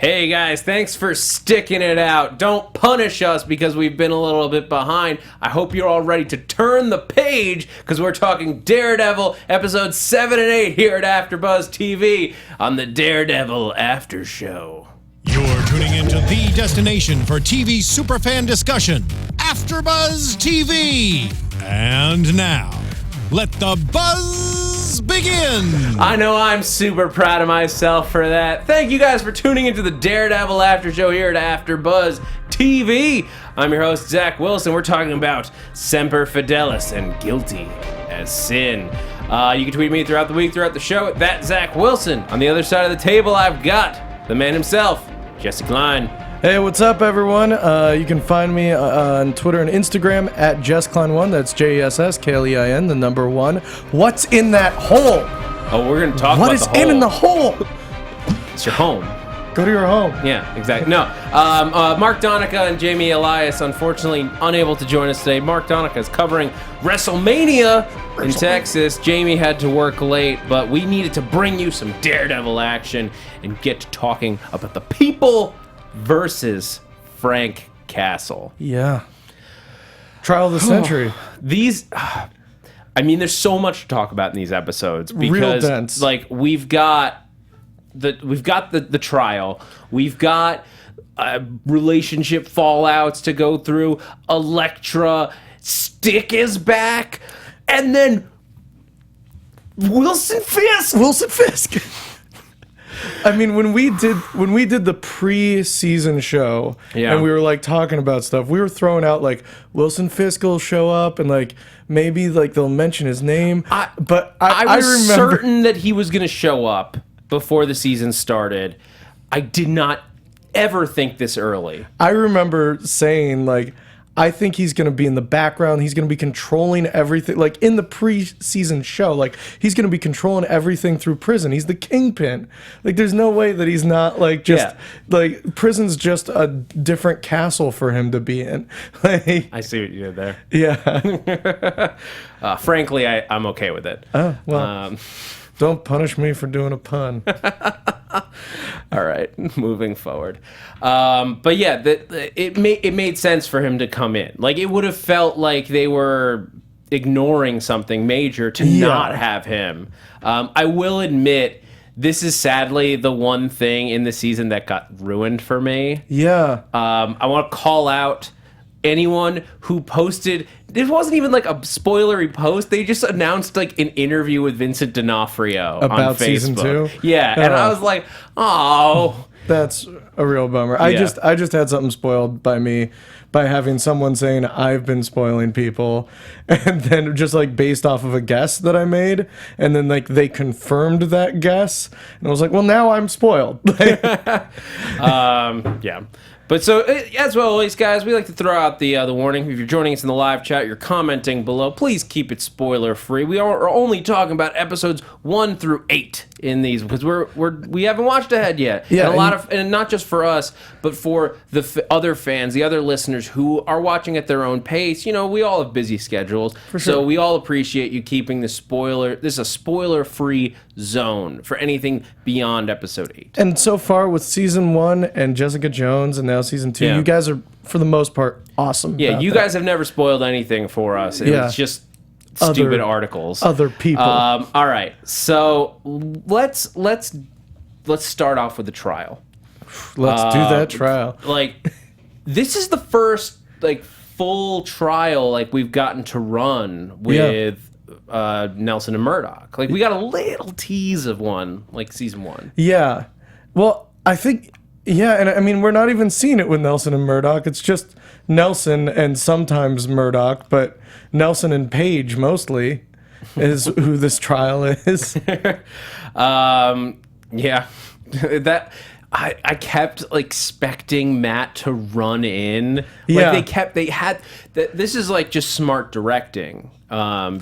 Hey guys, thanks for sticking it out. Don't punish us because we've been a little bit behind. I hope you're all ready to turn the page because we're talking Daredevil episodes 7 and 8 here at AFTERBUZZ TV on the Daredevil After Show. You're tuning into the destination for TV superfan discussion, AFTERBUZZ TV. And now, let the buzz begin. I know I'm super proud of myself for that. Thank you guys for tuning into the Daredevil After Show here at AFTERBUZZ TV. I'm your host, Zach WIlson. We're talking about Semper Fidelis and Guilty as Sin. You can tweet me throughout the week, throughout the show at that Zach WIlson. On the other side of the table, I've got the man himself, Jesse Klein. Hey, what's up, everyone? You can find me on Twitter and Instagram at JessKlein1. That's JessKlein, the number 1. What's in that hole? Oh, we're going to talk What about is the hole. in the hole? It's your home. Go to your home. Yeah, exactly. No, Mark Donica and Jamie Elias, unfortunately, unable to join us today. Mark Donica is covering WrestleMania in Texas. Jamie had to work late, but we needed to bring you some Daredevil action and get to talking about the people versus Frank Castle. Yeah. Trial of the century. These, I mean, there's so much to talk about in these episodes because, real dense. Like, we've got the trial, we've got relationship fallouts to go through. Elektra, Stick is back, and then Wilson Fisk. I mean, when we did the pre-season show, yeah, and we were like talking about stuff, we were throwing out like Wilson Fisk will show up and like maybe like they'll mention his name. I was remember certain that he was going to show up before the season started. I did not ever think this early. I remember saying like, I think he's going to be in the background. He's going to be controlling everything. Like in the pre-season show, like he's going to be controlling everything through prison. He's the kingpin. Like there's no way that he's not like just like prison's just a different castle for him to be in. Like, I see what you did there. Yeah. Frankly, I'm okay with it. Oh, well. Don't punish me for doing a pun. All right, moving forward. But yeah, it made sense for him to come in. Like it would have felt like they were ignoring something major to not have him. I will admit, this is sadly the one thing in the season that got ruined for me. Yeah. I want to call out anyone who posted. It wasn't even like a spoilery post. They just announced like an interview with Vincent D'Onofrio about on Facebook. season 2. Yeah, and I was like, oh, that's a real bummer. I just had something spoiled by me by having someone saying I've been spoiling people, and then just like based off of a guess that I made, and then like they confirmed that guess, and I was like, well, now I'm spoiled. Yeah. But so, as always, guys, we like to throw out the warning. If you're joining us in the live chat, you're commenting below, please keep it spoiler-free. We are only talking about episodes 1 through 8 in these because we haven't watched ahead yet. Yeah, and not just for us, but for the other fans, the other listeners who are watching at their own pace. You know, we all have busy schedules, for sure. So we all appreciate you keeping this is a spoiler-free zone for anything beyond episode 8. And so far with season 1 and Jessica Jones and now season 2, you guys are, for the most part, awesome. Yeah, you guys have never spoiled anything for us. It's just stupid articles. Other people. All right, so let's start off with the trial. Let's do that trial. Like, this is the first like full trial like we've gotten to run with Nelson and Murdoch. Like we got a little tease of one, like season 1. Yeah. Well, I think. Yeah, and I mean, we're not even seeing it with Nelson and Murdoch. It's just Nelson and sometimes Murdoch, but Nelson and Paige mostly is who this trial is. Yeah, that I kept like expecting Matt to run in. Like they had this is like just smart directing.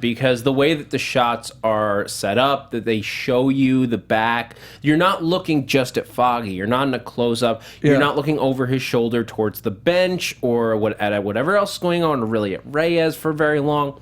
Because the way that the shots are set up, that they show you the back, you're not looking just at Foggy. You're not in a close-up. You're not looking over his shoulder towards the bench or at whatever else is going on, or really at Reyes for very long.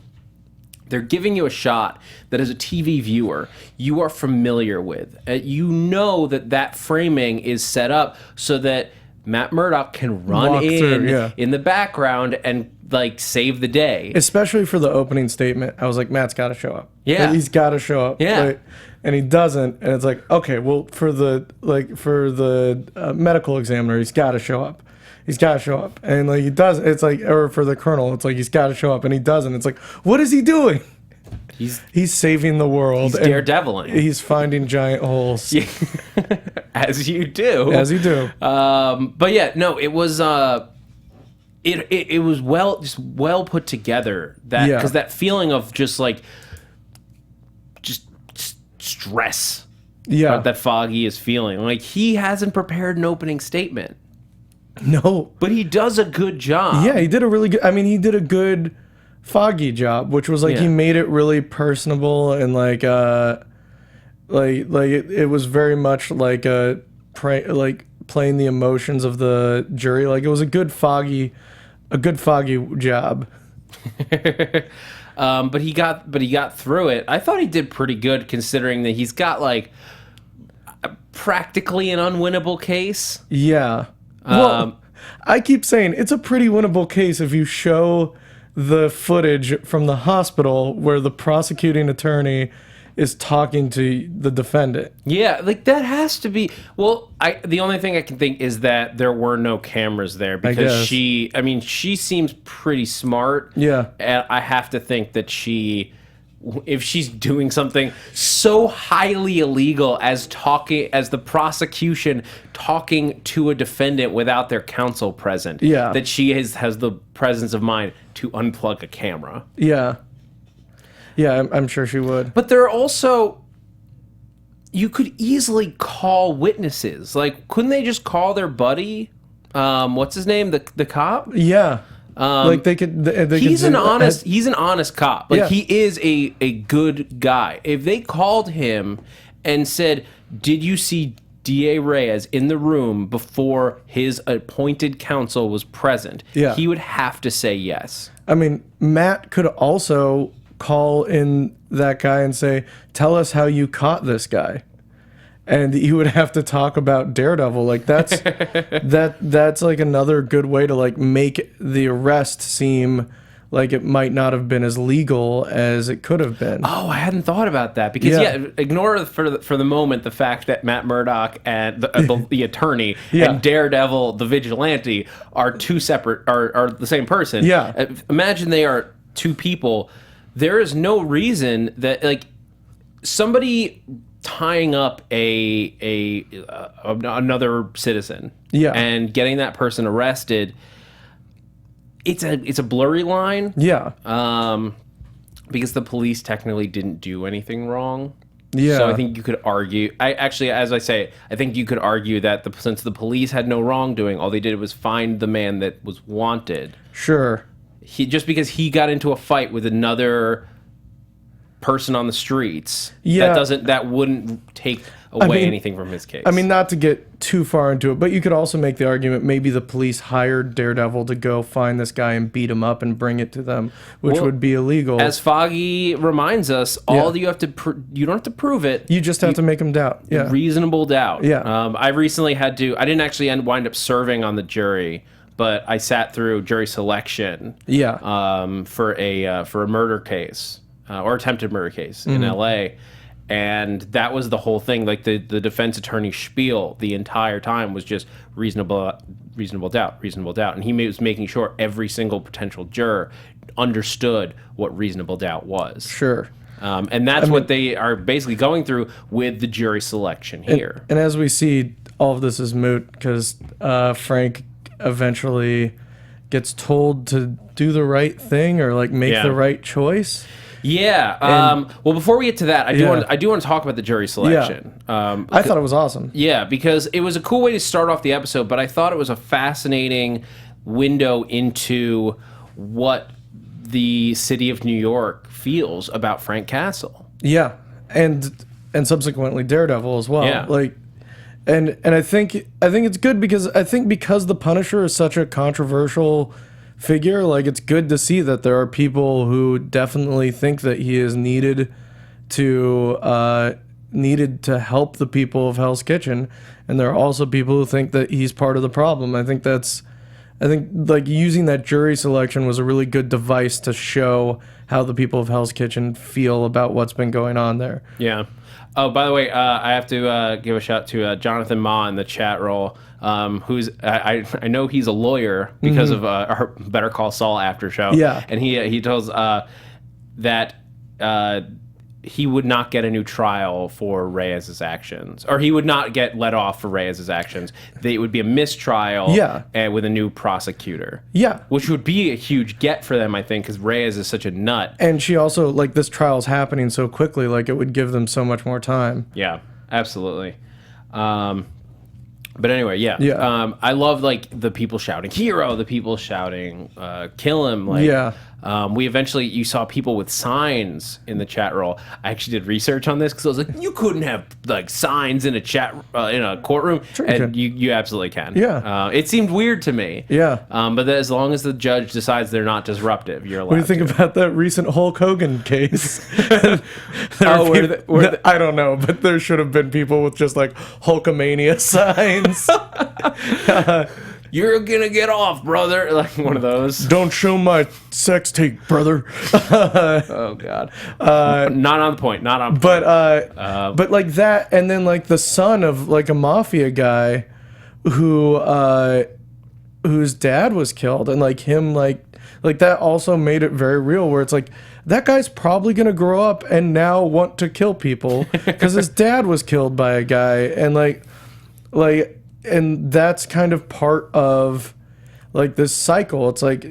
they're giving you a shot that as a TV viewer, you are familiar with. You know that framing is set up so that Matt Murdock can run Walk through, in the background and like save the day. Especially for the opening statement. I was like, Matt's got to show up. Yeah. Like, he's got to show up. Yeah. Like, and he doesn't. And it's like, okay, well, for the medical examiner, he's got to show up. He's got to show up. And like he does. It's like, or for the colonel, it's like he's got to show up and he doesn't. It's like, what is he doing? He's saving the world. He's Daredeviling. He's finding giant holes. Yeah. As you do. As you do. But yeah, no, it was it was well put together, that because that feeling of just stress that Foggy is feeling. Like, he hasn't prepared an opening statement. No. But he does a good job. Yeah, he did a really good, he did a good Foggy job, which was like he made it really personable and it was very much like playing the emotions of the jury. Like, it was a good Foggy job. But he got through it. I thought he did pretty good, considering that he's got like practically an unwinnable case. Yeah. Well, I keep saying it's a pretty winnable case if you show the footage from the hospital where the prosecuting attorney is talking to the defendant. Yeah, like that has to be. Well, the only thing I can think is that there were no cameras there because she seems pretty smart. Yeah. And I have to think that if she's doing something so highly illegal as the prosecution talking to a defendant without their counsel present, that she has the presence of mind to unplug a camera. Yeah. Yeah, I'm sure she would. But there are also, you could easily call witnesses. Like, couldn't they just call their buddy? What's his name? The cop? Yeah. Like they could. He's an honest cop. Like, he is a good guy. If they called him and said, "Did you see D.A. Reyes in the room before his appointed counsel was present?" He would have to say yes. I mean, Matt could also call in that guy and say, "Tell us how you caught this guy," and he would have to talk about Daredevil. Like, that's that's like another good way to like make the arrest seem like it might not have been as legal as it could have been. Oh, I hadn't thought about that, because ignore for the moment the fact that Matt Murdock and the attorney and Daredevil the vigilante are two separate, are the same person. Yeah. Imagine they are two people. There is no reason that, like, somebody tying up another citizen and getting that person arrested, it's a blurry line. Yeah. Because the police technically didn't do anything wrong. Yeah. So I think you could argue, I think you could argue that since the police had no wrongdoing, all they did was find the man that was wanted. Sure. Just because he got into a fight with another person on the streets, that wouldn't take away anything from his case. I mean, not to get too far into it, but you could also make the argument maybe the police hired Daredevil to go find this guy and beat him up and bring it to them, which would be illegal. As Foggy reminds us, you don't have to prove it. You just have to make him doubt. Yeah. Reasonable doubt. Yeah. I recently I didn't actually wind up serving on the jury, but I sat through jury selection. Yeah. For a murder case or attempted murder case in L.A. And that was the whole thing. Like, the defense attorney spiel the entire time was just reasonable doubt. And he was making sure every single potential juror understood what reasonable doubt was. Sure. And that's what they are basically going through with the jury selection here. And as we see, all of this is moot because Frank eventually gets told to do the right thing or like make the right choice. Yeah. Well, before we get to that, I do want to talk about the jury selection. I thought it was awesome. Yeah, because it was a cool way to start off the episode, but I thought it was a fascinating window into what the city of New York feels about Frank Castle. Yeah, and subsequently Daredevil as well. Yeah. Like, and I think it's good because the Punisher is such a controversial figure. Like, it's good to see that there are people who definitely think that he is needed to help the people of Hell's Kitchen, and there are also people who think that he's part of the problem. I think like using that jury selection was a really good device to show how the people of Hell's Kitchen feel about what's been going on there. Yeah. Oh, by the way, I have to give a shout to Jonathan Ma in the chat roll, who's I know he's a lawyer because of our Better Call Saul after show. Yeah. And he tells that he would not get a new trial for Reyes's actions, or he would not get let off for Reyes's actions. It would be a mistrial, and with a new prosecutor. Yeah, which would be a huge get for them, I think, because Reyes is such a nut. And she also, like, this trial's happening so quickly, like, it would give them so much more time. Yeah, absolutely. But anyway, I love, like, the people shouting hero, the people shouting kill him. Like, you saw people with signs in the chat roll. I actually did research on this because I was like, you couldn't have, like, signs in a chat in a courtroom. Sure and you absolutely can. Yeah. It seemed weird to me. Yeah. But as long as the judge decides they're not disruptive, you're allowed. What do you think about that recent Hulk Hogan case? I don't know, but there should have been people with just, like, Hulkamania signs. You're gonna get off, brother. Like one of those. Don't show my sex tape, brother. Oh God. Not on point. Not on point. But like that, and then like the son of like a mafia guy, whose dad was killed, and like him like that also made it very real. Where it's like that guy's probably gonna grow up and now want to kill people because his dad was killed by a guy, and like. And that's kind of part of like this cycle. It's like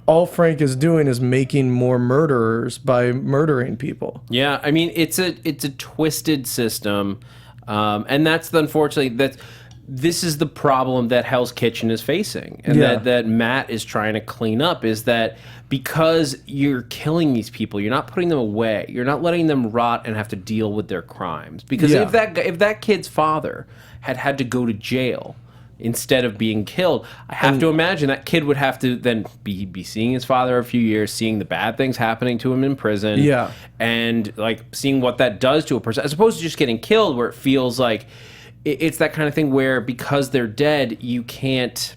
all Frank is doing is making more murderers by murdering people. Yeah, I mean it's a twisted system, and that's unfortunately this is the problem that Hell's Kitchen is facing, and that Matt is trying to clean up. Is that because you're killing these people, you're not putting them away, you're not letting them rot and have to deal with their crimes. Because if that kid's father had to go to jail instead of being killed, I have to imagine that kid would have to then be seeing his father a few years, seeing the bad things happening to him in prison, and like seeing what that does to a person, as opposed to just getting killed, where it feels like it's that kind of thing where because they're dead, you can't.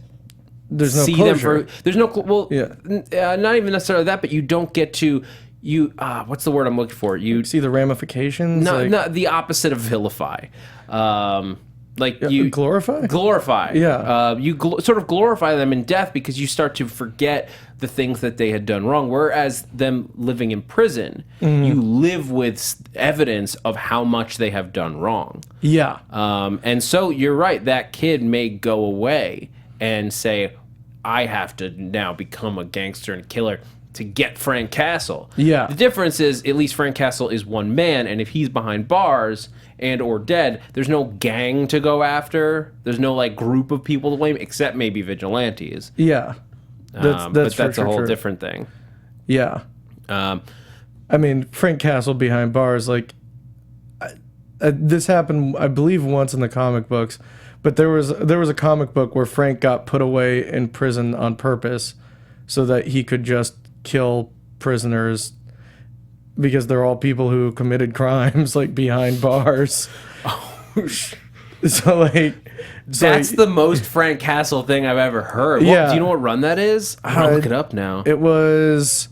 There's no see closure. them for. There's no not even necessarily that, but you don't get to. What's the word I'm looking for? You see the ramifications. No, the opposite of vilify. You glorify. Yeah. You sort of glorify them in death because you start to forget the things that they had done wrong. Whereas them living in prison, you live with evidence of how much they have done wrong. Yeah. And so you're right. That kid may go away and say, I have to now become a gangster and killer to get Frank Castle. Yeah. The difference is, at least Frank Castle is one man, and if he's behind bars and or dead, there's no gang to go after. There's no like group of people to blame, except maybe vigilantes. Yeah. But that's a whole different thing. Yeah. I mean, Frank Castle behind bars, like this happened, I believe, once in the comic books. But there was a comic book where Frank got put away in prison on purpose so that he could just kill prisoners because they're all people who committed crimes like behind bars. So like that's the most Frank Castle thing I've ever heard. Yeah. Do you know what run that is? I'm gonna look it up now. It was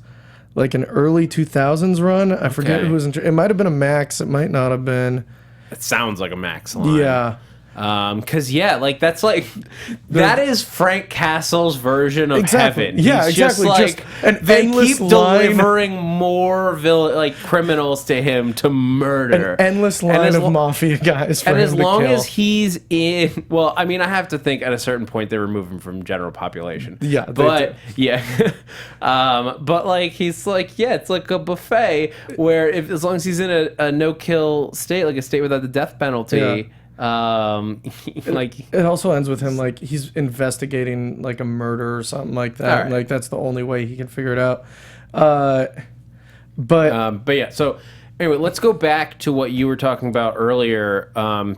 like an early 2000s run. I forget who was in. It might have been a Max. It might not have been. It sounds like a Max line. Yeah. Because that's like that is Frank Castle's version of heaven. Yeah, He's exactly. Just like they keep line. delivering more criminals to him to murder. An endless line of mafia guys for him to kill. And as long as he's in, well, I mean, I have to think at a certain point they remove him from general population. Yeah, but but like he's like it's like a buffet where as long as he's in a no-kill state, like a state without the death penalty. Yeah. Like it also ends with him like he's investigating like a murder or something like that. Right. Like that's the only way he can figure it out. But yeah. So anyway, let's go back to what you were talking about earlier,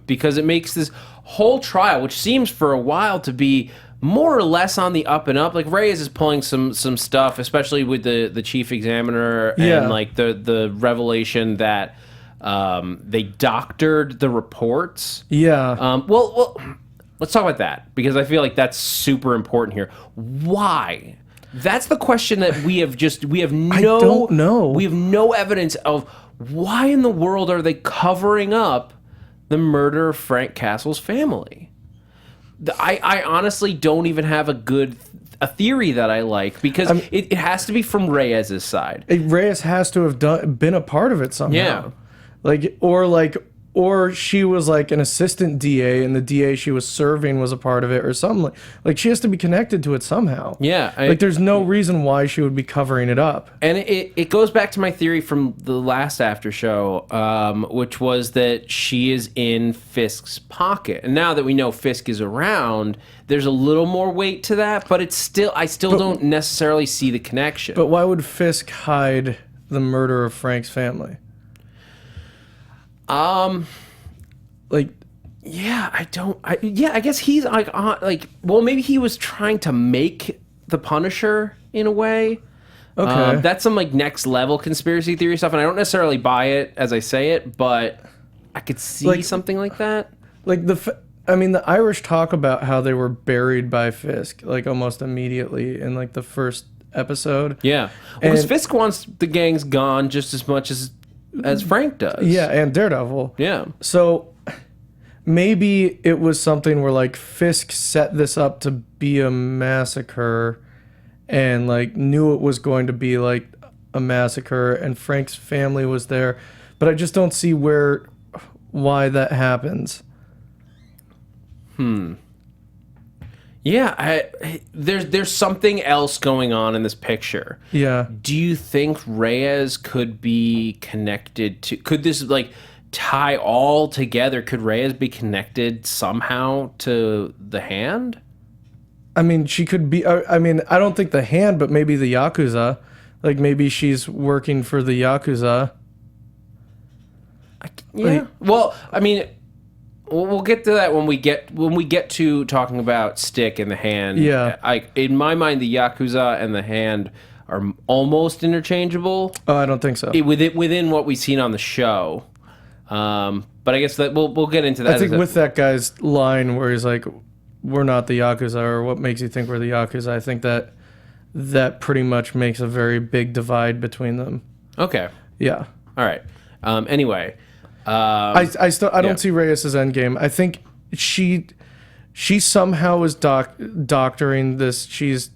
because it makes this whole trial, which seems for a while to be more or less on the up and up. Like Reyes is pulling some stuff, especially with the chief examiner and like the revelation that they doctored the reports. Yeah. Well, let's talk about that because I feel like that's super important here. Why? That's the question that we have no. I don't know. We have no evidence of why in the world are they covering up the murder of Frank Castle's family. I honestly don't even have a theory that I like because it has to be from Reyes' side. Reyes has to have been a part of it somehow. Yeah. Or she was like an assistant DA and the DA she was serving was a part of it or something. Like she has to be connected to it somehow. Yeah. There's no reason why she would be covering it up. And it goes back to my theory from the last after show, which was that she is in Fisk's pocket. And now that we know Fisk is around, there's a little more weight to that, but I still don't necessarily see the connection. But why would Fisk hide the murder of Frank's family? I guess he's well, maybe he was trying to make the Punisher in a way. Okay. That's some like next level conspiracy theory stuff, and I don't necessarily buy it as I say it, but I could see something like that. Like the Irish talk about how they were buried by Fisk like almost immediately in like the first episode. Yeah. Because Fisk wants the gangs gone just as much as Frank does. Yeah, and Daredevil. Yeah. So maybe it was something where like Fisk set this up to be a massacre and like knew it was going to be like a massacre and Frank's family was there, but I just don't see why that happens. Yeah, there's something else going on in this picture. Yeah. Do you think Reyes could be connected to... Could this, like, tie all together? Could Reyes be connected somehow to the Hand? I mean, she could be... I don't think the Hand, but maybe the Yakuza. Like, maybe she's working for the Yakuza. Yeah. Well, I mean... We'll get to that when we get to talking about Stick and the Hand. Yeah. In my mind, the Yakuza and the Hand are almost interchangeable. Oh, I don't think so. Within what we've seen on the show. But I guess that we'll get into that. I think with that guy's line where he's like, "We're not the Yakuza," or "What makes you think we're the Yakuza?" I think that pretty much makes a very big divide between them. Okay. Yeah. All right. Anyway. I don't see Reyes' endgame. I think she somehow is doctoring this. She's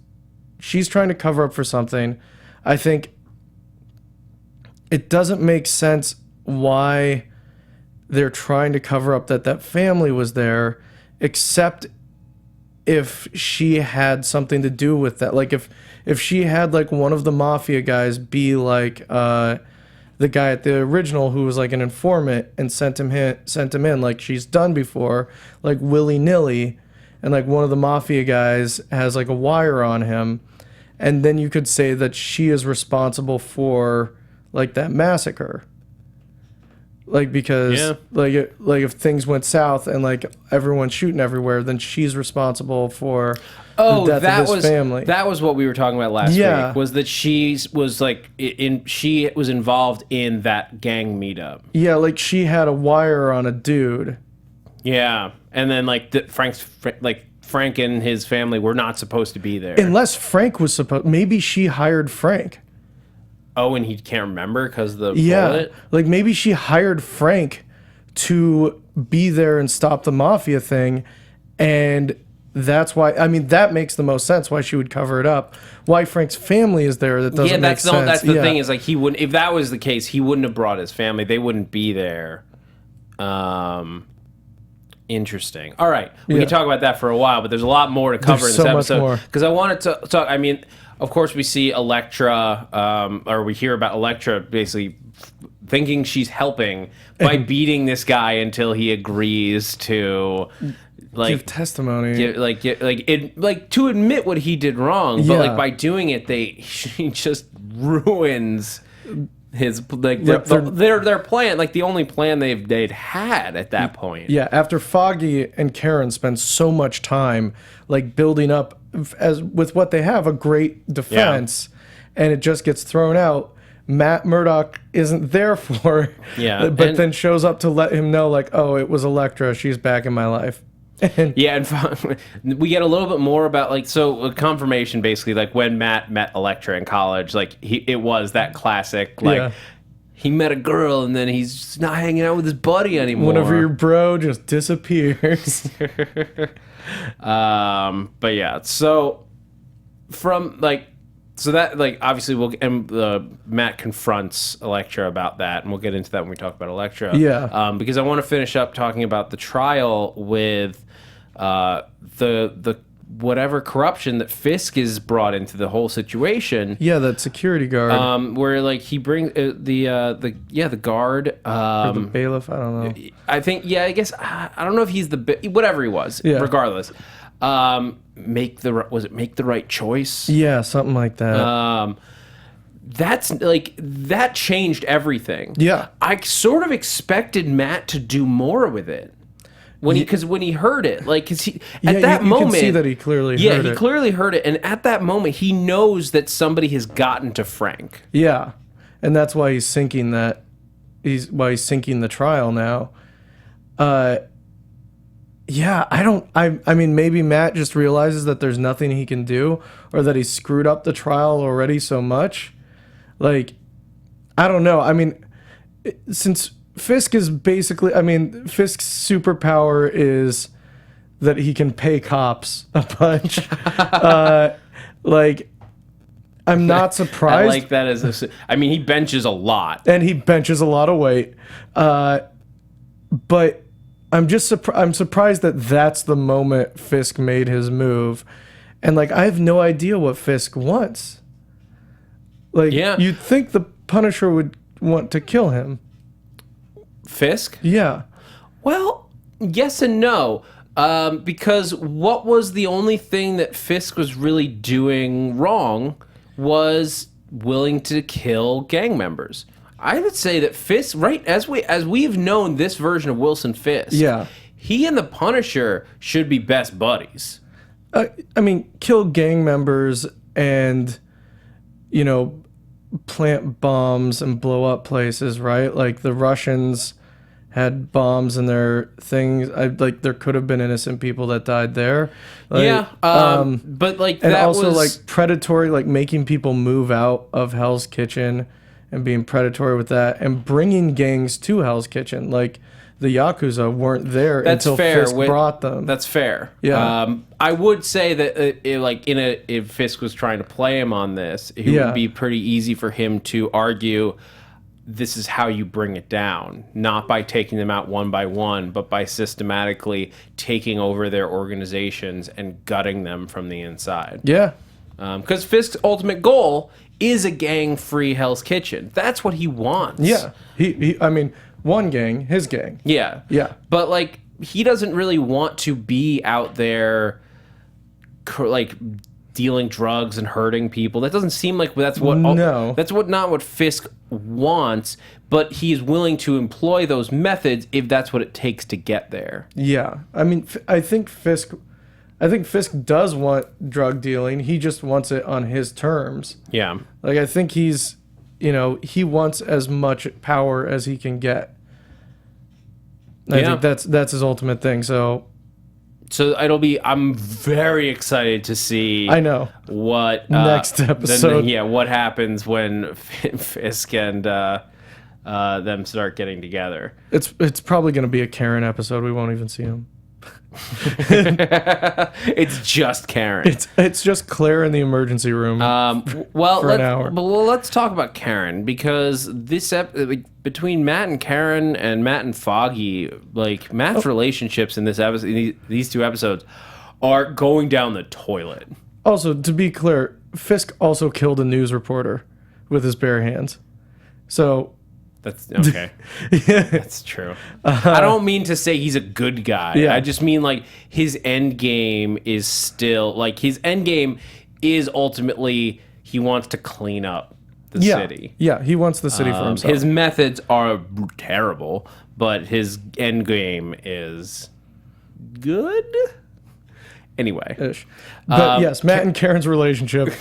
trying to cover up for something. I think it doesn't make sense why they're trying to cover up that family was there, except if she had something to do with that. Like if she had like one of the mafia guys be like the guy at the original who was like an informant and sent him in like she's done before, like willy-nilly, and like one of the mafia guys has like a wire on him, and then you could say that she is responsible for like that massacre. Like because like if things went south and like everyone's shooting everywhere, then she's responsible for the death of his family. That was what we were talking about last week. Was that she was involved in that gang meetup. Yeah, like she had a wire on a dude. Yeah, and then like Frank and his family were not supposed to be there. Unless Frank was supposed. Maybe she hired Frank. Oh, and he can't remember because the bullet? Like maybe she hired Frank to be there and stop the mafia thing, and that's why. I mean, that makes the most sense why she would cover it up. Why Frank's family is there, that doesn't make sense. That's the thing is like he wouldn't. If that was the case, he wouldn't have brought his family. They wouldn't be there. Interesting. All right, we can talk about that for a while, but there's a lot more to cover in this episode because I wanted to talk. I mean. Of course, we see Elektra, or we hear about Elektra basically thinking she's helping by beating this guy until he agrees to give testimony, to admit what he did wrong. But like by doing it, she just ruins his like Yep, their plan, like the only plan they'd had at that point. Yeah, after Foggy and Karen spend so much time like building up as with what they have, a great defense, and it just gets thrown out. Matt Murdock isn't there for, but then shows up to let him know, like, oh, it was Elektra. She's back in my life. And we get a little bit more about like a confirmation basically, like when Matt met Elektra in college, like it was that classic like he met a girl and then he's just not hanging out with his buddy anymore. Whenever your bro just disappears. But yeah, so from like. So that, like, obviously, Matt confronts Elektra about that, and we'll get into that when we talk about Elektra. Yeah. Because I want to finish up talking about the trial with the whatever corruption that Fisk is brought into the whole situation. Yeah, that security guard. Where like he brings the guard. Or the bailiff. I don't know. I think I guess I don't know if he's whatever he was. Yeah. Regardless. Make the right choice? Yeah, something like that. That's like that changed everything. Yeah, I sort of expected Matt to do more with it when he heard it, like because he at that moment you can see that he clearly heard it. He clearly heard it, and at that moment he knows that somebody has gotten to Frank. Yeah, and that's why he's sinking that. He's sinking the trial now. Yeah, I mean, maybe Matt just realizes that there's nothing he can do, or that he screwed up the trial already so much. Like, I don't know. I mean, since Fisk is basically, Fisk's superpower is that he can pay cops a bunch. Like, I'm not surprised. I like that he benches a lot. And he benches a lot of weight. But I'm surprised that that's the moment Fisk made his move. And, like, I have no idea what Fisk wants. Like, you'd think the Punisher would want to kill him. Fisk? Yeah. Well, yes and no. Because what was the only thing that Fisk was really doing wrong was willing to kill gang members. I would say that Fisk, right, as we've known this version of Wilson Fisk, he and the Punisher should be best buddies. Kill gang members and, plant bombs and blow up places, right? Like the Russians had bombs in their things. There could have been innocent people that died there. Like, but like and that also was like predatory, like making people move out of Hell's Kitchen and being predatory with that, and bringing gangs to Hell's Kitchen. Like the Yakuza weren't there until Fisk brought them. That's fair. Yeah. I would say that if Fisk was trying to play him on this, it would be pretty easy for him to argue this is how you bring it down, not by taking them out one by one, but by systematically taking over their organizations and gutting them from the inside. Yeah. Because Fisk's ultimate goal is a gang-free Hell's Kitchen. That's what he wants. Yeah. He one gang, his gang. Yeah. Yeah. But, like, he doesn't really want to be out there, like, dealing drugs and hurting people. That doesn't seem like that's what... No. That's not what Fisk wants, but he's willing to employ those methods if that's what it takes to get there. Yeah. I think Fisk does want drug dealing. He just wants it on his terms. Yeah. Like, I think he's, he wants as much power as he can get. I think that's his ultimate thing. So I'm very excited to see. I know what next episode. What happens when Fisk and them start getting together. It's probably going to be a Karen episode. We won't even see him. It's just Karen. It's just Claire in the emergency room. For an hour. Well, let's talk about Karen, because this between Matt and Karen and Matt and Foggy, like Matt's relationships in this episode, these two episodes, are going down the toilet. Also, to be clear, Fisk also killed a news reporter with his bare hands. So. That's okay. That's true. I don't mean to say he's a good guy. Yeah. I just mean like his end game is still like his end game is ultimately he wants to clean up the city. Yeah, he wants the city for himself. His methods are terrible, but his end game is good. Anyway, Ish. But yes, Matt and Karen's relationship,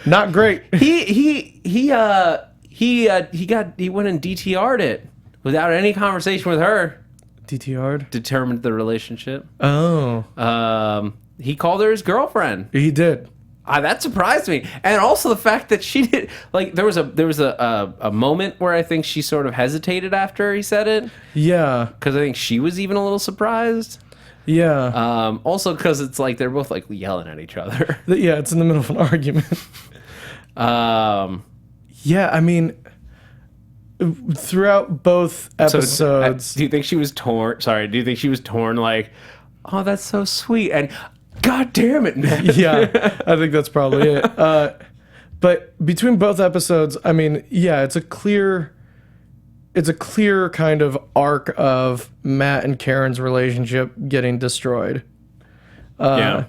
not great. he went and DTR'd it without any conversation with her. DTR'd? Determined the relationship. Oh. He called her his girlfriend. He did. That surprised me, and also the fact that she did there was a moment where I think she sort of hesitated after he said it. Yeah. Because I think she was even a little surprised. Yeah. Also because it's like they're both like yelling at each other. Yeah, it's in the middle of an argument. Yeah, I mean, throughout both episodes. Do you think she was torn? Sorry, do you think she was torn? Like, oh, that's so sweet, and God damn it, man. Yeah, I think that's probably it. But between both episodes, I mean, yeah, it's a clear kind of arc of Matt and Karen's relationship getting destroyed. Yeah.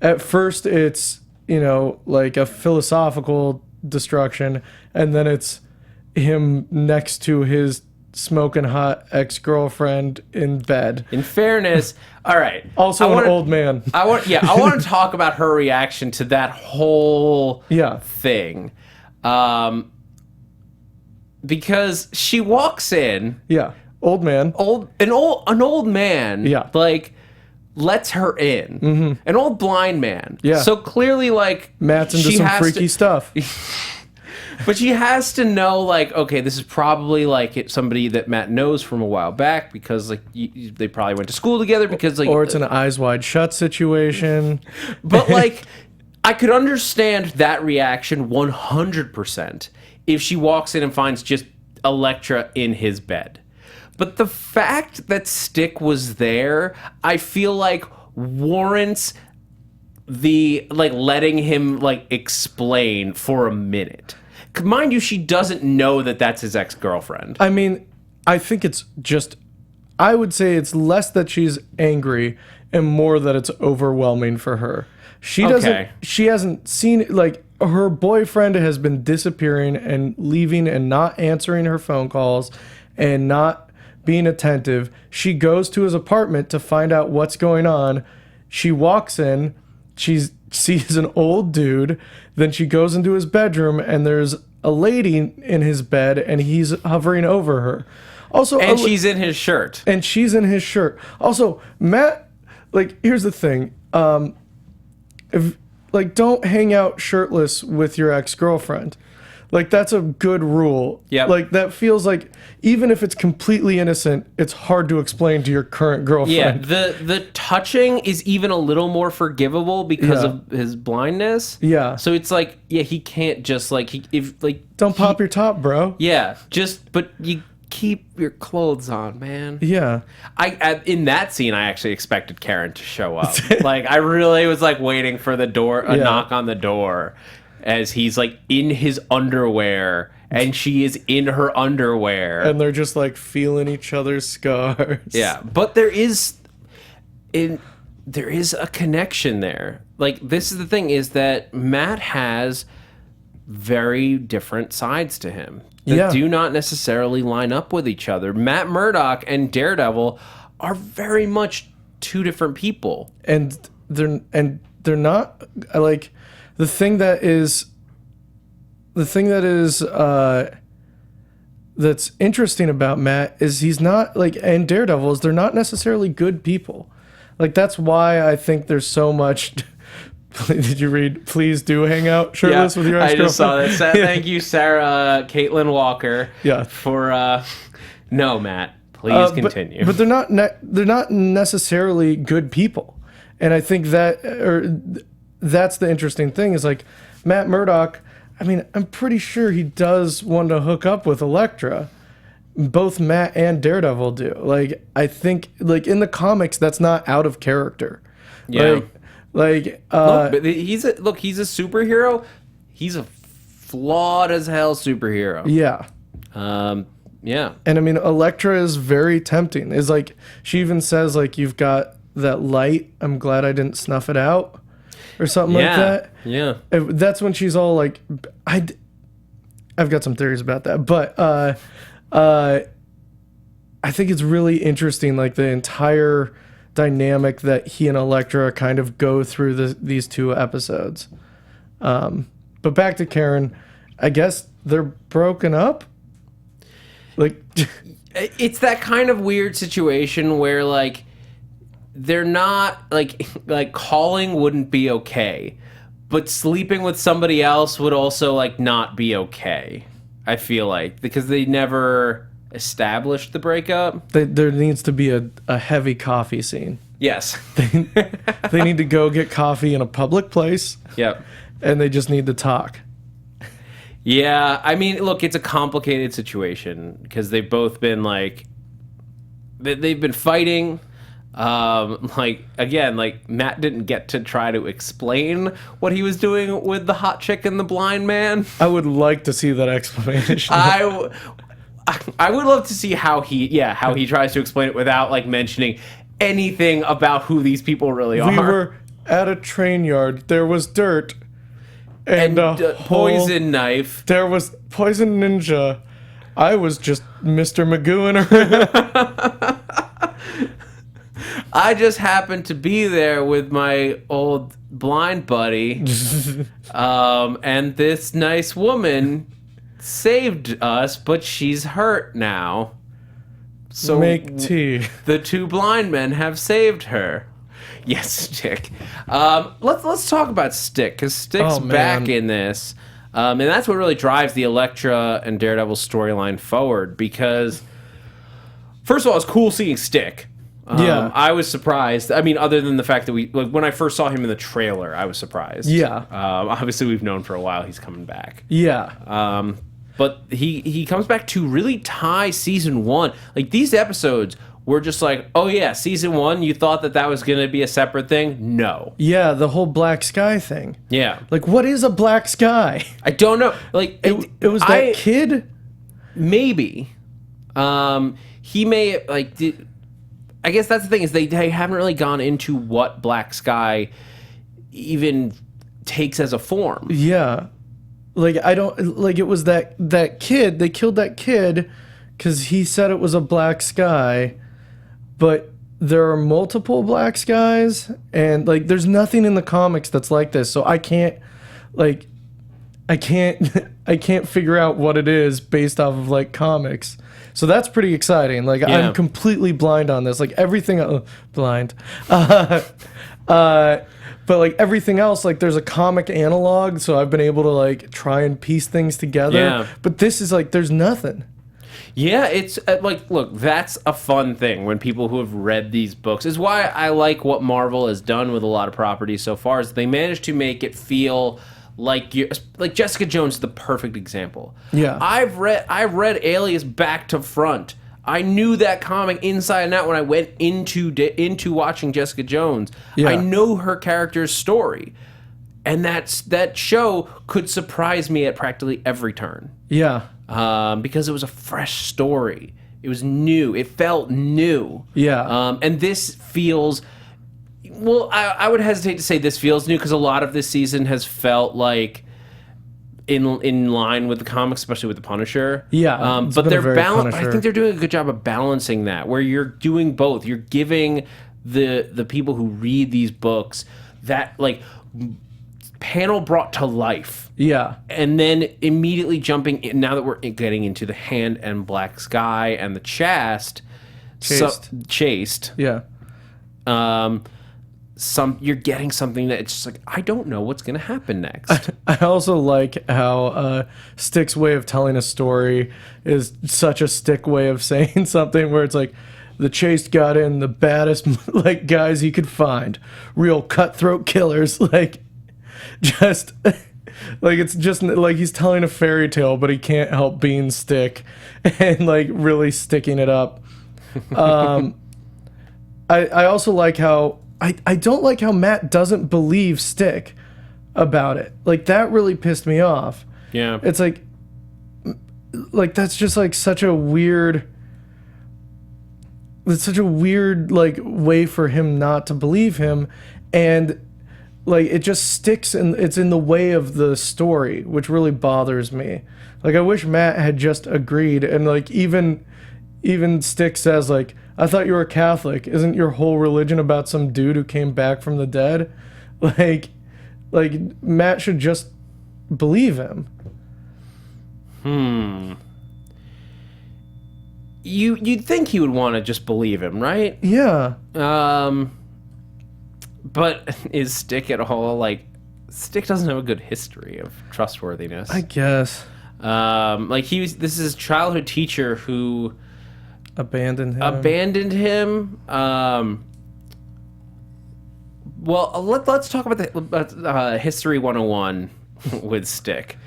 At first, it's, like a philosophical destruction, and then it's him next to his smoking hot ex-girlfriend in bed. In fairness, all right. Also an old man. I want to talk about her reaction to that whole thing. Because she walks in. Yeah. Old man. An old man. Yeah. Like lets her in. Mm-hmm. An old blind man. Yeah. So clearly like Matt's into some freaky stuff. But she has to know, like, okay, this is probably like somebody that Matt knows from a while back because, like, they probably went to school together. Because, like, or it's an Eyes Wide Shut situation. But like, I could understand that reaction 100% if she walks in and finds just Elektra in his bed. But the fact that Stick was there, I feel like warrants the letting him explain for a minute. Mind you, she doesn't know that that's his ex-girlfriend. I mean, I think it's just, I would say it's less that she's angry and more that it's overwhelming for her. She hasn't seen, her boyfriend has been disappearing and leaving and not answering her phone calls and not being attentive. She goes to his apartment to find out what's going on. She walks in, she sees an old dude, then she goes into his bedroom and there's a lady in his bed and he's hovering over her. Also, and she's in his shirt. And she's in his shirt. Also, Matt, here's the thing. Don't hang out shirtless with your ex-girlfriend. That's a good rule. Yeah. That feels like, even if it's completely innocent, it's hard to explain to your current girlfriend. Yeah, the touching is even a little more forgivable because of his blindness. Yeah. So it's he can't just don't pop your top, bro. Yeah, but you keep your clothes on, man. Yeah. In that scene, I actually expected Karen to show up. I really was waiting for the door, knock on the door. As he's in his underwear and she is in her underwear. And they're just feeling each other's scars. Yeah. But there is a connection there. This is the thing, is that Matt has very different sides to him that do not necessarily line up with each other. Matt Murdock and Daredevil are very much two different people. And they're not the thing that is that's interesting about Matt is he's not and Daredevil is they're not necessarily good people. That's why I think there's so much. Did you read Please Do Hang Out Shirtless with Your Ex-Girlfriend? I just saw that. Thank you, Sarah Caitlin Walker. Yeah. For no, Matt, please continue. But they're not necessarily good people. And I think that's the interesting thing is Matt Murdock, I mean, I'm pretty sure he does want to hook up with Elektra. Both Matt and Daredevil do. I think in the comics that's not out of character. Yeah. But he's a superhero. He's a flawed as hell superhero. Yeah. Yeah. And I mean, Elektra is very tempting. Is she even says you've got that light. I'm glad I didn't snuff it out. Or something like that. Yeah. That's when she's all I've got some theories about that, but I think it's really interesting, like the entire dynamic that he and Elektra kind of go through these 2 episodes. But back to Karen, I guess they're broken up. Like, it's that kind of weird situation where like they're not like calling wouldn't be okay, but sleeping with somebody else would also like not be okay. I feel like because they never established the breakup. There needs to be a heavy coffee scene. Yes. They need to go get coffee in a public place. Yep. And they just need to talk. Yeah, I mean, look, it's a complicated situation because they've both been like they've been fighting. Like again, like Matt didn't get to try to explain what he was doing with the hot chick and the blind man. I would like to see that explanation. I would love to see how he tries to explain it without like mentioning anything about who these people really are. We were at a train yard. There was dirt and a poison knife. There was poison ninja. I was just Mr. Magoo in her. I just happened to be there with my old blind buddy, and this nice woman saved us, but she's hurt now. So make tea. The 2 blind men have saved her. Yes, Stick. Let's talk about Stick, because Stick's back in this, and that's what really drives the Elektra and Daredevil storyline forward. Because first of all, it's cool seeing Stick. Yeah, I was surprised. I mean, other than the fact that when I first saw him in the trailer, I was surprised. Yeah. Obviously, we've known for a while he's coming back. Yeah. But he comes back to really tie season 1. Like, these episodes were just like, oh yeah, season 1, you thought that was going to be a separate thing? No. Yeah, the whole black sky thing. Yeah. Like, what is a black sky? I don't know. Like, it was that kid? Maybe. He may, like... I guess that's the thing, is they haven't really gone into what Black Sky even takes as a form. Yeah. Like, I don't... Like, it was that kid. They killed that kid because he said it was a black sky. But there are multiple black skies. And, like, there's nothing in the comics that's like this. So I can't... Like... I can't figure out what it is based off of, like, comics. So that's pretty exciting. Like, yeah. I'm completely blind on this. Like, everything... blind. But, like, everything else, like, there's a comic analog, so I've been able to, like, try and piece things together. Yeah. But this is, like, there's nothing. Yeah, it's, like, look, that's a fun thing when people who have read these books... is why I like what Marvel has done with a lot of properties so far, is they managed to make it feel... like Jessica Jones is the perfect example. Yeah. I've read Alias back to front. I knew that comic inside and out when I went into watching Jessica Jones. Yeah. I know her character's story. And that show could surprise me at practically every turn. Yeah. Because it was a fresh story. It was new. It felt new. Yeah. And this feels... Well, I would hesitate to say this feels new because a lot of this season has felt like in line with the comics, especially with the Punisher. Yeah, but they're I think they're doing a good job of balancing that, where you're doing both. You're giving the people who read these books that like panel brought to life. Yeah, and then immediately jumping in, now that we're getting into the Hand and Black Sky and the Chaste. Yeah. You're getting something that it's just like, I don't know what's going to happen next. I also like how Stick's way of telling a story is such a Stick way of saying something where it's like, the Chaste got in the baddest like guys he could find, real cutthroat killers, like just like it's just like he's telling a fairy tale, but he can't help being Stick and like really sticking it up. I also like how I don't like how Matt doesn't believe Stick about it. Like, that really pissed me off. Yeah. It's like that's just like such a weird... It's such a weird, like, way for him not to believe him. And like it just sticks and it's in the way of the story, which really bothers me. Like I wish Matt had just agreed, and like even Stick says like, I thought you were Catholic. Isn't your whole religion about some dude who came back from the dead? Like Matt should just believe him. You'd think he would want to just believe him, right? Yeah. But is Stick at all like? Stick doesn't have a good history of trustworthiness. I guess. Like this is his childhood teacher who Abandoned him. Well, let's talk about the History 101 with Stick.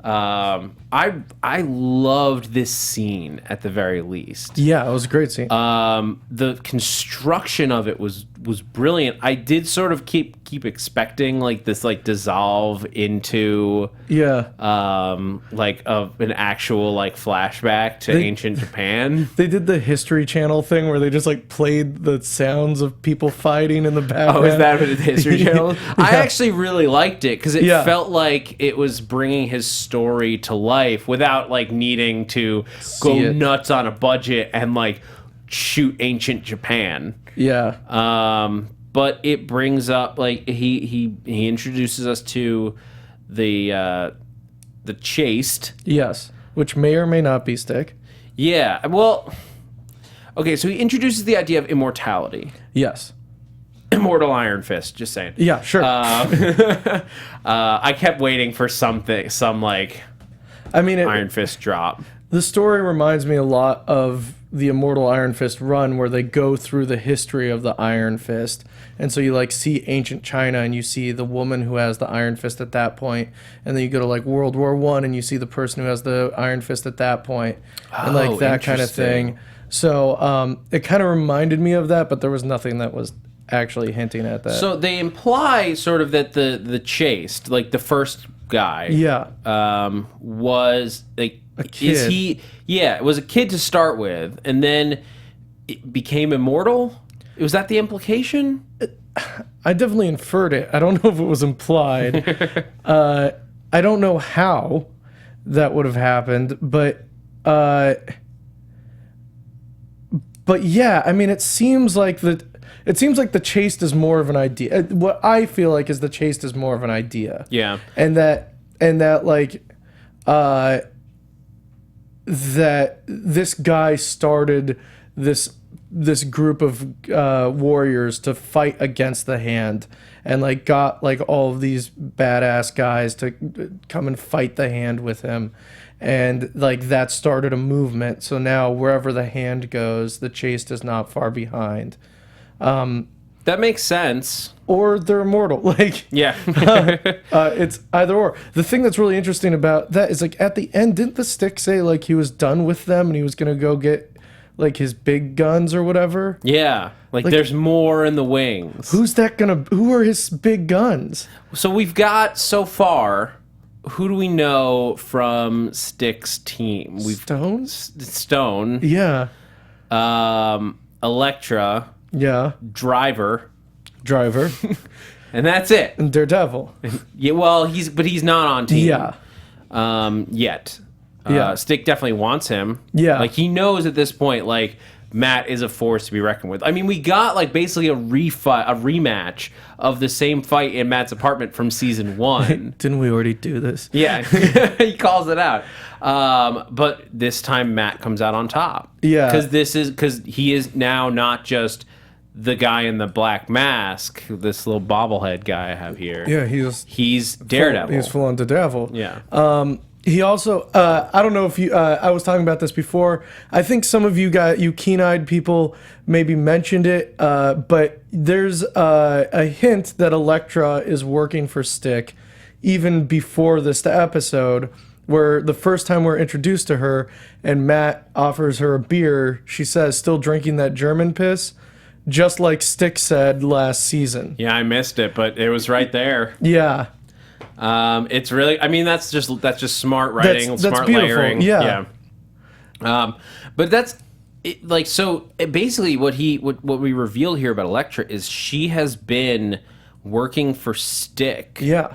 I loved this scene at the very least. Yeah, it was a great scene. The construction of it was brilliant. I did sort of keep expecting like this like dissolve into like an actual like flashback to ancient Japan. They did the History Channel thing where they just like played the sounds of people fighting in the background. Oh, is that what the History Channel? I actually really liked it because it felt like it was bringing his story to life without like needing to go nuts on a budget and like shoot ancient Japan. Yeah. But it brings up like he introduces us to the Chaste. Yes, which may or may not be Stick. Yeah. Well, okay. So he introduces the idea of immortality. Yes. Immortal Iron Fist. Just saying. Yeah. Sure. I kept waiting for some like. I mean, Iron Fist drop. The story reminds me a lot of the Immortal Iron Fist run, where they go through the history of the Iron Fist, and so you like see ancient China, and you see the woman who has the Iron Fist at that point, and then you go to like World War I, and you see the person who has the Iron Fist at that point, and like that kind of thing. So it kind of reminded me of that, but there was nothing that was actually hinting at that. So they imply sort of that the Chaste, like the first guy, was like a kid. It was a kid to start with, and then it became immortal. Was that the implication? I definitely inferred it. I don't know if it was implied. I don't know how that would have happened, but yeah, I mean, it seems like the Chaste is more of an idea. What I feel like is the Chaste is more of an idea. Yeah. And that like that this guy started this group of warriors to fight against the Hand, and like got like all of these badass guys to come and fight the Hand with him, and like that started a movement. So now wherever the Hand goes, the Chaste is not far behind. That makes sense. Or they're immortal. Like, yeah. It's either or. The thing that's really interesting about that is like at the end, didn't the Stick say like he was done with them and he was gonna go get like his big guns or whatever? Yeah. Like there's more in the wings. Who are his big guns? So we've got so far. Who do we know from Stick's team? Stone. Yeah. Elektra. Yeah. Driver. And that's it. And Daredevil. Yeah, well, he's not on team. Yeah. Yet. Yeah. Stick definitely wants him. Yeah. Like he knows at this point, like Matt is a force to be reckoned with. I mean, we got like basically a rematch of the same fight in Matt's apartment from season 1. Didn't we already do this? Yeah. He calls it out. But this time Matt comes out on top. Yeah. Because he is now not just the guy in the black mask, this little bobblehead guy I have here. Yeah, he's Daredevil. He's full on Daredevil. Yeah. He also, I don't know if you, I was talking about this before. I think some of you keen-eyed people maybe mentioned it, but there's a hint that Elektra is working for Stick even before this episode, where the first time we're introduced to her and Matt offers her a beer, she says, "Still drinking that German piss?" Just like Stick said last season. Yeah, I missed it, but it was right there. Yeah. It's really, I mean, that's just smart writing, that's smart beautiful. layering. Yeah. But that's it, basically what we reveal here about Elektra is she has been working for Stick Yeah.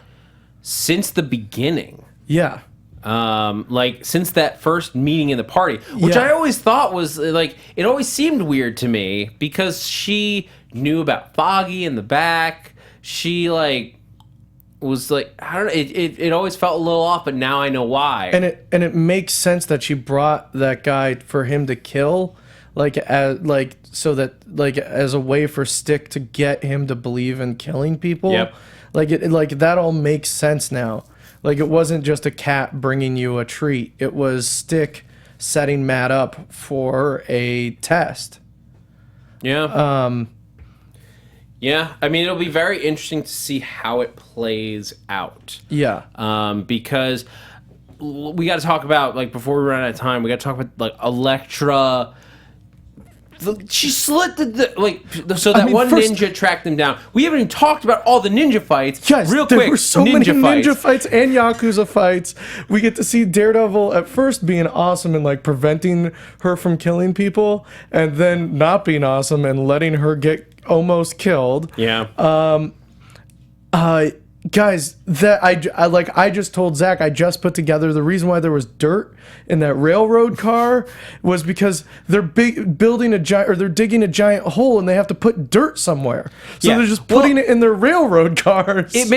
since the beginning. Yeah. Like since that first meeting in the party, which Yeah. I always thought was like, it always seemed weird to me because she knew about Foggy in the back. She like was like, I don't know, it always felt a little off, but now I know why. And it makes sense that she brought that guy for him to kill, like as a way for Stick to get him to believe in killing people. Yep. Like that all makes sense now. Like it wasn't just a cat bringing you a treat. It was Stick setting Matt up for a test. Yeah. Yeah. I mean, it'll be very interesting to see how it plays out. Yeah. Because we got to talk about, like, before we run out of time, we got to talk about, like, Elektra. She slit so that one ninja tracked them down. We haven't even talked about all the ninja fights. Guys, real quick, there were so many ninja fights and Yakuza fights. We get to see Daredevil at first being awesome and like preventing her from killing people, and then not being awesome and letting her get almost killed. Yeah. Guys, that I just told Zach, I just put together the reason why there was dirt in that railroad car was because they're digging a giant hole and they have to put dirt somewhere. So Yeah. they're just putting it in their railroad cars. It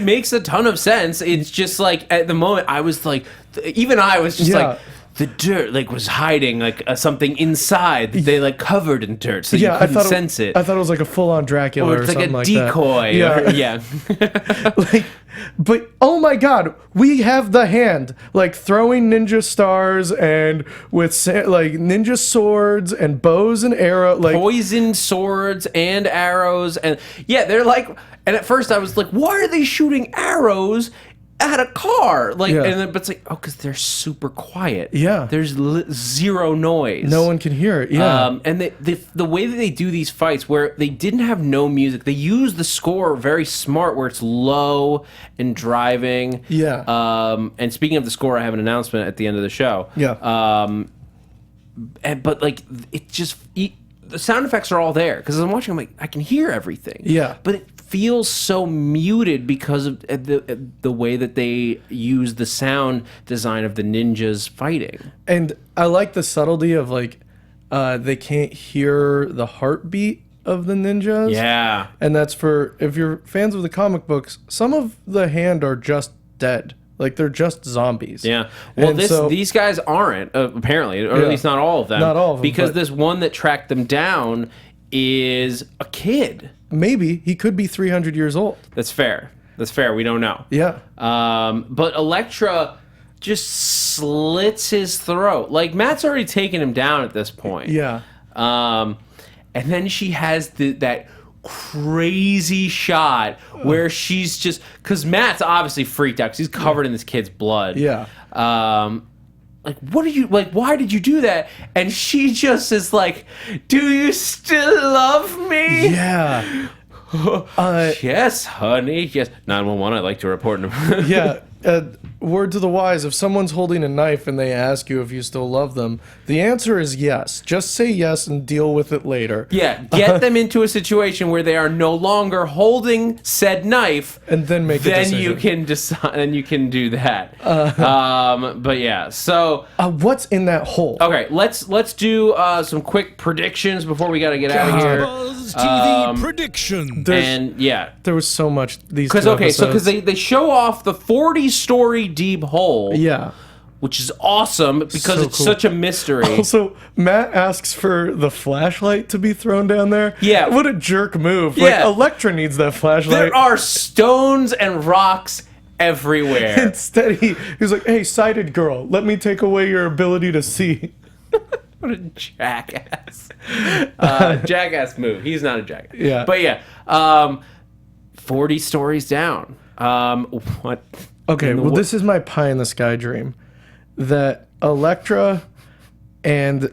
makes a ton of sense. It's just like at the moment I was like, even I was just like, the dirt like was hiding like something inside that they like covered in dirt, so you couldn't sense it. I thought it was like a full-on Dracula or something like that. Decoy. Yeah. Like, but oh my god, we have the hand like throwing ninja stars and with like ninja swords and bows and arrows, like Poison swords and arrows, and yeah, they're like. And at first I was like, why are they shooting arrows at a car? Like, and then but it's like, oh, because they're super quiet. Yeah, there's zero noise. No one can hear it. Yeah, and the way that they do these fights, where they didn't have no music, they use the score very smart, where it's low and driving. Yeah. And speaking of the score, I have an announcement at the end of the show. Yeah. But like it just the sound effects are all there because as I'm watching, I'm like, I can hear everything. Yeah. But it feels so muted because of the way that they use the sound design of the ninjas fighting. And I like the subtlety of like they can't hear the heartbeat of the ninjas. Yeah. And that's for if you're fans of the comic books, some of the hand are just dead. Like they're just zombies. Yeah. Well, and these guys aren't apparently, or at least not all of them. Not all of them, because but this one that tracked them down is a kid. Maybe he could be 300 years old. That's fair. That's fair. We don't know. Yeah. But Elektra just slits his throat. Like Matt's already taken him down at this point. Yeah. And then she has that crazy shot where she's just, because Matt's obviously freaked out because he's covered in this kid's blood. Yeah. Like, what are you, like, why did you do that? And she just is like, do you still love me? Yeah. Yes, honey. Yes. 911, I'd like to report. Yeah. Word to the wise, if someone's holding a knife and they ask you if you still love them, the answer is yes. Just say yes and deal with it later. Yeah, get them into a situation where they are no longer holding said knife, and then make a decision. Then you can decide, and you can do that. But yeah, so what's in that hole? Okay, let's do some quick predictions before we gotta get out of here. Buzz TV predictions. And yeah, there was so much these. Because they show off the 40-story deep hole. Yeah. Which is awesome because so it's cool. such a mystery. Also, Matt asks for the flashlight to be thrown down there. Yeah. What a jerk move. Yeah. Like, Elektra needs that flashlight. There are stones and rocks everywhere. Instead, he's like, hey, sighted girl, let me take away your ability to see. What a jackass. Jackass move. He's not a jackass. Yeah. But yeah, 40 stories down. What? Okay, well, this is my pie in the sky dream. That Elektra and,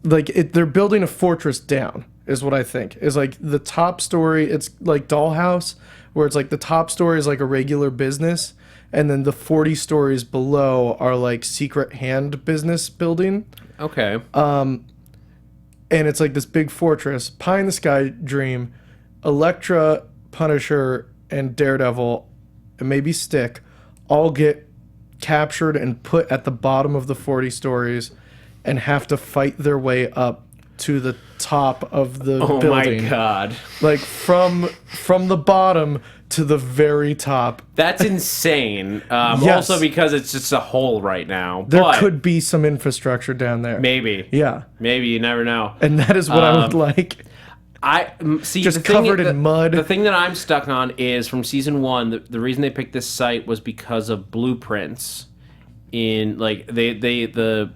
like, they're building a fortress down, is what I think. Is like the top story, it's like Dollhouse, where it's like the top story is like a regular business, and then the 40 stories below are like secret hand business building. Okay. And it's like this big fortress, pie in the sky dream. Elektra Punisher, and Daredevil, and maybe Stick, all get captured and put at the bottom of the 40 stories and have to fight their way up to the top of the building. Oh my god. Like from the bottom to the very top. That's insane. Yes. Also because it's just a hole right now. There could be some infrastructure down there. Maybe. Yeah. Maybe, you never know. And that is what I would like. I see. Just the thing covered in mud. The thing that I'm stuck on is from season 1. The reason they picked this site was because of blueprints. In like the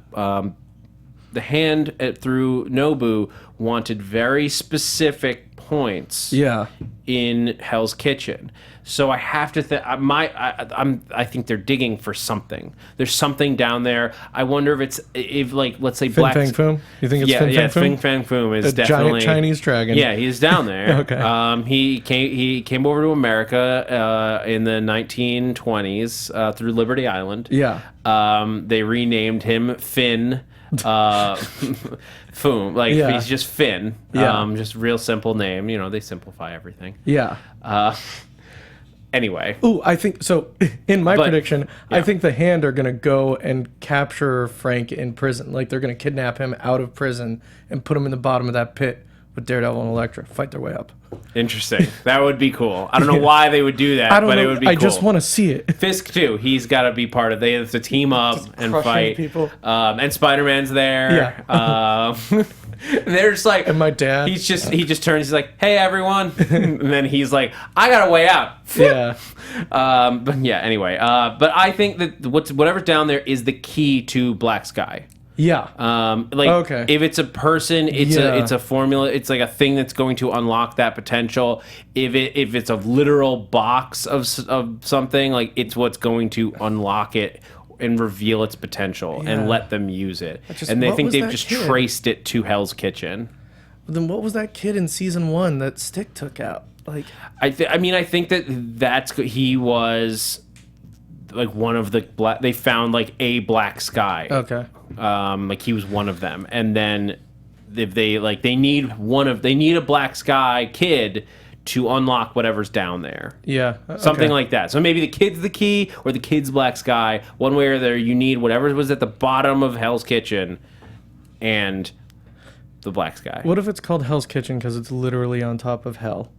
hand through Nobu wanted very specific points. Yeah. In Hell's Kitchen. So I have to think. I think they're digging for something. There's something down there. I wonder if like let's say Fin Fang Foom. You think it's Fin Fang Foom? Fin Fang Foom is a definitely giant Chinese dragon. Yeah, he's down there. Okay. He came over to America in the 1920s through Liberty Island. Yeah. They renamed him Finn. Foom, like he's just Finn. Yeah. Just real simple name. You know, they simplify everything. Yeah. Anyway. Ooh, I think so. In my prediction, I think the Hand are gonna go and capture Frank in prison. Like they're gonna kidnap him out of prison and put him in the bottom of that pit with Daredevil and Elektra. Fight their way up. Interesting. That would be cool. I don't know why they would do that, but it would be cool. I just want to see it. Fisk too. He's got to be part of. They have to team up and fight people. And Spider-Man's there. Yeah. They're just like, and my dad. He just turns. He's like, "Hey everyone," and then he's like, "I got a way out." Yeah. But yeah. Anyway. But I think that whatever's down there is the key to Black Sky. Yeah. Okay. If it's a person, it's a formula. It's like a thing that's going to unlock that potential. If it's a literal box of something, like it's what's going to unlock it and reveal its potential and let them use it. And they think they've just traced it to Hell's Kitchen. Then what was that kid in season 1 that Stick took out? Like, I think that he was like one of the black. They found like a Black Sky. Okay. Like he was one of them, and then if they need a Black Sky kid to unlock whatever's down there. Yeah. Something like that. So maybe the kid's the key or the kid's Black Sky. One way or the other, you need whatever was at the bottom of Hell's Kitchen and the Black Sky. What if it's called Hell's Kitchen because it's literally on top of hell?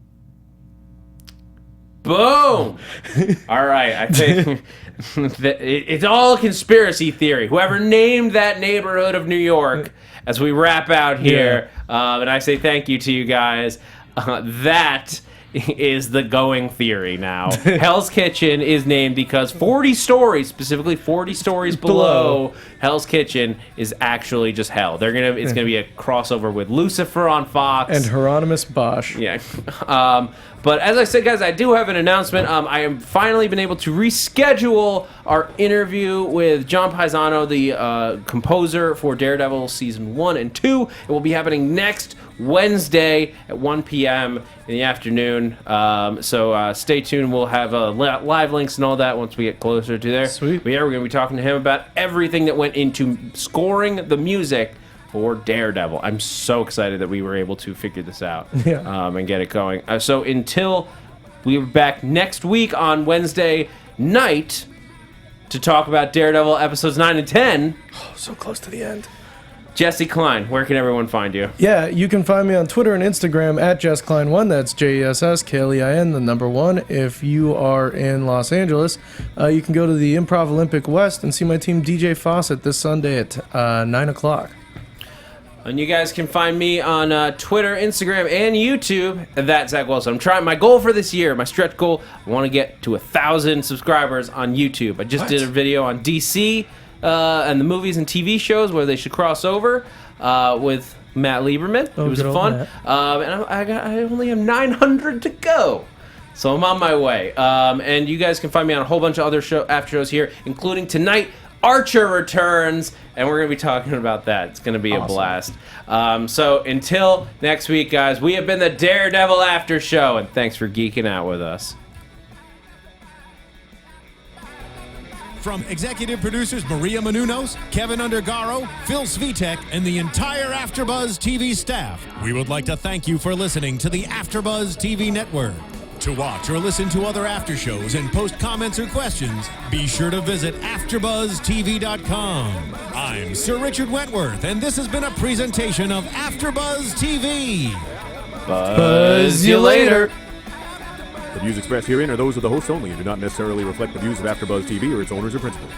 Boom! All right, I think it's all a conspiracy theory. Whoever named that neighborhood of New York, as we wrap out here, and I say thank you to you guys, that is the going theory now. Hell's Kitchen is named because 40 stories, specifically 40 stories below Hell's Kitchen, is actually just hell. It's gonna be a crossover with Lucifer on Fox and Hieronymus Bosch. Yeah. But as I said, guys, I do have an announcement. I have finally been able to reschedule our interview with John Paisano, the composer for Daredevil Season 1 and 2. It will be happening next Wednesday at 1 p.m. in the afternoon. So stay tuned. We'll have live links and all that once we get closer to there. Sweet. But yeah, we're going to be talking to him about everything that went into scoring the music for Daredevil. I'm so excited that we were able to figure this out and get it going. So until we're back next week on Wednesday night to talk about Daredevil episodes 9 and 10. Oh, so close to the end. Jesse Klein, where can everyone find you? Yeah, you can find me on Twitter and Instagram at JessKlein1. That's JessKlein, the number 1. If you are in Los Angeles, you can go to the Improv Olympic West and see my team DJ Fawcett this Sunday at 9 o'clock. And you guys can find me on Twitter, Instagram, and YouTube. That's Zach WIlson. I'm trying. My goal for this year, my stretch goal, I want to get to 1,000 subscribers on YouTube. I just did a video on DC and the movies and TV shows where they should cross over with Matt Lieberman. It was fun. And I only have 900 to go. So I'm on my way. And you guys can find me on a whole bunch of other after shows here, including tonight. Archer returns, and we're going to be talking about that. It's going to be a blast. So until next week, guys, we have been the Daredevil After Show, and thanks for geeking out with us. From executive producers Maria Menounos, Kevin Undergaro, Phil Svitek, and the entire AfterBuzz TV staff, we would like to thank you for listening to the AfterBuzz TV network. To watch or listen to other after shows and post comments or questions, be sure to visit AfterBuzzTV.com. I'm Sir Richard Wentworth, and this has been a presentation of AfterBuzz TV. Buzz you later. The views expressed herein are those of the hosts only and do not necessarily reflect the views of AfterBuzz TV or its owners or principals.